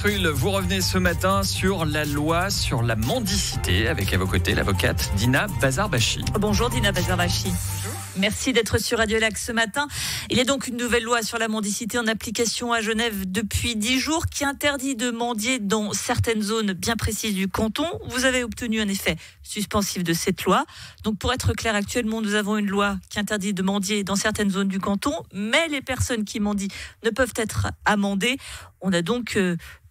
Rull, vous revenez ce matin sur la loi sur la mendicité avec à vos côtés l'avocate Dina Bazarbachi. Bonjour Dina Bazarbachi. Merci d'être sur Radio Lac ce matin. Il y a donc une nouvelle loi sur la mendicité en application à Genève depuis 10 jours qui interdit de mendier dans certaines zones bien précises du canton. Vous avez obtenu un effet suspensif de cette loi. Donc pour être clair, actuellement nous avons une loi qui interdit de mendier dans certaines zones du canton, mais les personnes qui mendient ne peuvent être amendées. On a donc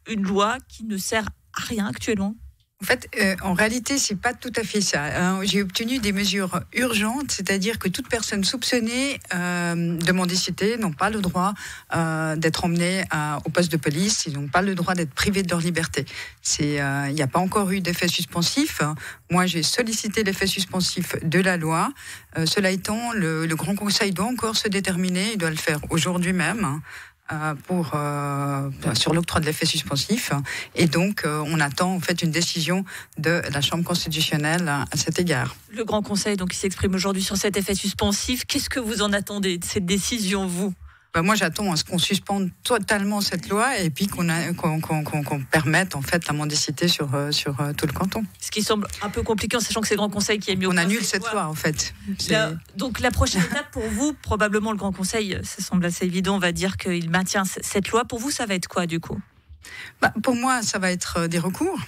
une loi qui ne sert à rien actuellement. En fait, en réalité, c'est pas tout à fait ça. J'ai obtenu des mesures urgentes, c'est-à-dire que toute personne soupçonnée de mendicité n'ont pas le droit d'être emmenée au poste de police, ils n'ont pas le droit d'être privés de leur liberté. Il n'y a pas encore eu d'effet suspensif. Moi, j'ai sollicité l'effet suspensif de la loi. Cela étant, le Grand Conseil doit encore se déterminer, il doit le faire aujourd'hui même. Sur l'octroi de l'effet suspensif, et donc on attend en fait une décision de la Chambre constitutionnelle à cet égard. Le Grand Conseil donc qui s'exprime aujourd'hui sur cet effet suspensif, qu'est-ce que vous en attendez de cette décision, vous ? Moi, j'attends à ce qu'on suspende totalement cette loi et puis qu'on permette en fait la mendicité sur tout le canton. Ce qui semble un peu compliqué en sachant que c'est le Grand Conseil qui a mis au point. On annule cette loi en fait. Donc la prochaine étape pour vous, probablement le Grand Conseil, ça semble assez évident, on va dire qu'il maintient cette loi. Pour vous, ça va être quoi du coup ? Pour moi, ça va être des recours.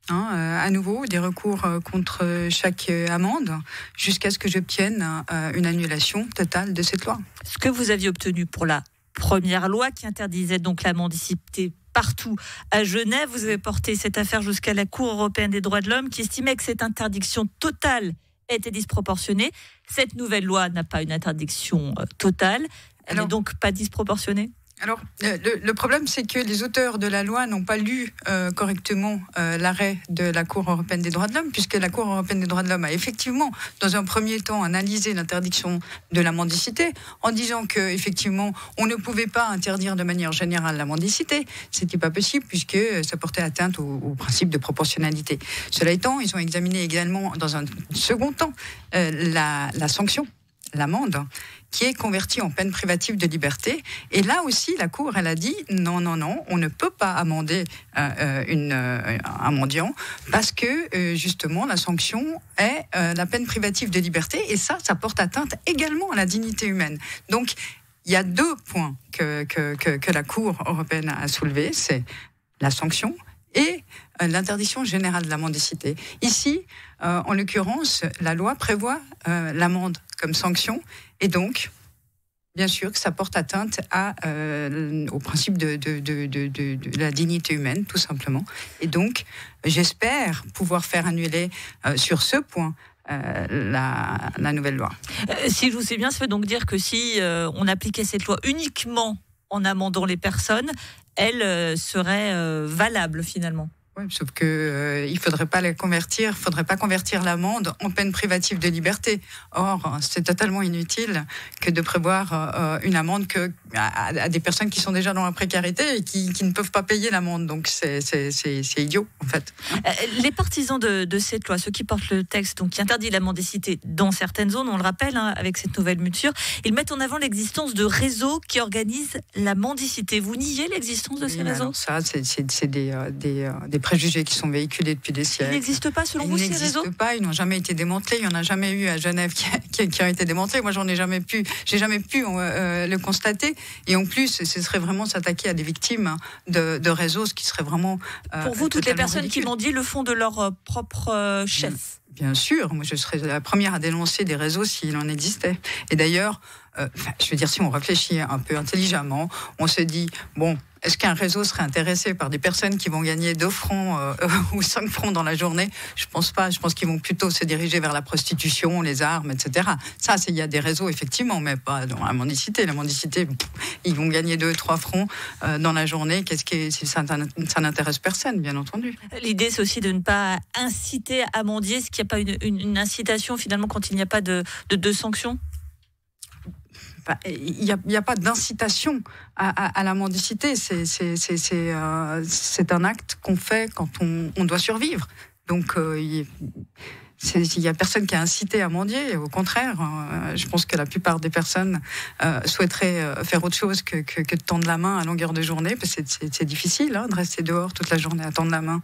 À nouveau, des recours contre chaque amende jusqu'à ce que j'obtienne une annulation totale de cette loi. Ce que vous aviez obtenu pour la première loi qui interdisait donc la mendicité partout à Genève, vous avez porté cette affaire jusqu'à la Cour européenne des droits de l'homme qui estimait que cette interdiction totale était disproportionnée. Cette nouvelle loi n'a pas une interdiction totale, elle n'est donc pas disproportionnée ? Alors, le problème, c'est que les auteurs de la loi n'ont pas lu correctement l'arrêt de la Cour européenne des droits de l'homme, puisque la Cour européenne des droits de l'homme a effectivement, dans un premier temps, analysé l'interdiction de la mendicité, en disant que effectivement, on ne pouvait pas interdire de manière générale la mendicité. C'était pas possible, puisque ça portait atteinte au principe de proportionnalité. Cela étant, ils ont examiné également, dans un second temps, la sanction, l'amende, qui est convertie en peine privative de liberté. Et là aussi, la Cour, elle a dit non, on ne peut pas amender un mendiant parce que justement la sanction est la peine privative de liberté et ça porte atteinte également à la dignité humaine. Donc, il y a deux points que la Cour européenne a soulevés, c'est la sanction et l'interdiction générale de la mendicité. Ici, en l'occurrence, la loi prévoit l'amende comme sanction, et donc, bien sûr, que ça porte atteinte au principe de la dignité humaine, tout simplement. Et donc, j'espère pouvoir faire annuler sur ce point la nouvelle loi. Si je vous sais bien, ça veut donc dire que si on appliquait cette loi uniquement en amendant les personnes, elle serait valable finalement. Oui, sauf que il faudrait pas convertir l'amende en peine privative de liberté. Or, c'est totalement inutile que de prévoir une amende à des personnes qui sont déjà dans la précarité et qui ne peuvent pas payer l'amende. Donc c'est idiot en fait. Les partisans de cette loi, ceux qui portent le texte donc qui interdit la mendicité dans certaines zones, on le rappelle avec cette nouvelle mouture, ils mettent en avant l'existence de réseaux qui organisent la mendicité. Vous niez l'existence de ces réseaux ? Alors ça, c'est des préjugés qui sont véhiculés depuis des siècles. Ils n'existent pas selon vous, ces réseaux ? Ils n'existent pas, ils n'ont jamais été démantelés. Il n'y en a jamais eu à Genève qui a été démantelé. Moi, j'ai jamais pu le constater. Et en plus, ce serait vraiment s'attaquer à des victimes de réseaux, ce qui serait vraiment... Pour vous, toutes les personnes ridicule. qui mendient le font de leur propre chef. Bien sûr, moi je serais la première à dénoncer des réseaux s'il en existait. Et d'ailleurs, je veux dire, si on réfléchit un peu intelligemment, on se dit, bon, est-ce qu'un réseau serait intéressé par des personnes qui vont gagner 2 francs ou 5 francs dans la journée ? Je pense pas. Je pense qu'ils vont plutôt se diriger vers la prostitution, les armes, etc. Ça, il y a des réseaux, effectivement, mais pas dans la mendicité. La mendicité, ils vont gagner 2-3 francs dans la journée. Ça n'intéresse personne, bien entendu. L'idée, c'est aussi de ne pas inciter à mendier, ce qui n'y a pas une incitation, finalement, quand il n'y a pas de sanctions ? Il n'y a pas d'incitation à la mendicité. C'est un acte qu'on fait quand on doit survivre. Donc, il n'y a personne qui a incité à mendier. Au contraire, je pense que la plupart des personnes souhaiteraient faire autre chose que de tendre la main à longueur de journée, parce que c'est difficile de rester dehors toute la journée à tendre la main.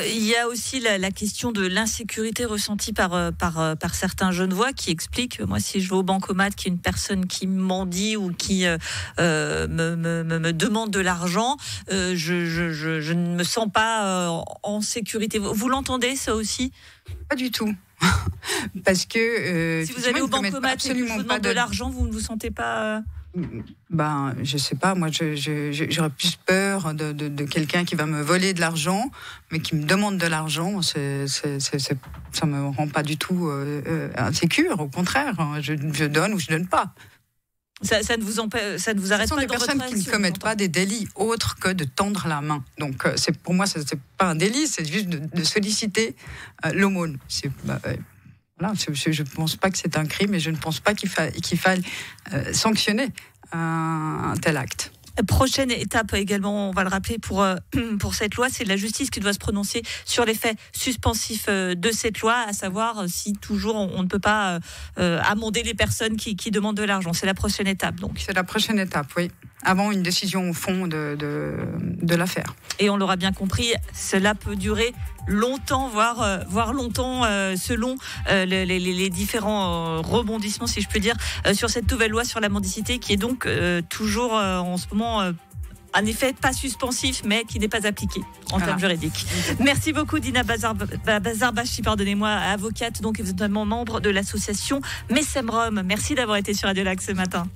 Il y a aussi la question de l'insécurité ressentie par certains Genevois qui expliquent, moi si je vais au bancomat, qu'il y a une personne qui mendie ou qui me demande de l'argent, je ne me sens pas en sécurité. Vous l'entendez ça aussi ? Pas du tout. Parce que si vous allez au bancomat et que vous demande de l'argent, vous ne vous sentez pas... je sais pas, moi j'aurais plus peur de quelqu'un qui va me voler de l'argent, mais qui me demande de l'argent, ça me rend pas du tout insécure, au contraire, je donne ou je donne pas. Ça ne vous arrête pas dans votre action. Ce sont des personnes qui ne commettent pas des délits autres que de tendre la main. Donc pour moi, c'est pas un délit, c'est juste de solliciter l'aumône. Voilà, je ne pense pas que c'est un crime et je ne pense pas qu'il faille sanctionner un tel acte. Prochaine étape également, on va le rappeler pour cette loi, c'est la justice qui doit se prononcer sur les faits suspensifs de cette loi, à savoir si toujours on ne peut pas amender les personnes qui demandent de l'argent. C'est la prochaine étape donc. C'est la prochaine étape, oui. Avant une décision au fond de l'affaire. Et on l'aura bien compris, cela peut durer longtemps, voire longtemps, selon les différents rebondissements, si je peux dire, sur cette nouvelle loi sur la mendicité qui est donc toujours en ce moment... en effet, pas suspensif, mais qui n'est pas appliqué en termes juridiques. Merci beaucoup, Dina Bazarbachi, pardonnez-moi, avocate, donc, et vous êtes notamment membre de l'association Messemrom. Merci d'avoir été sur Radio Lac ce matin.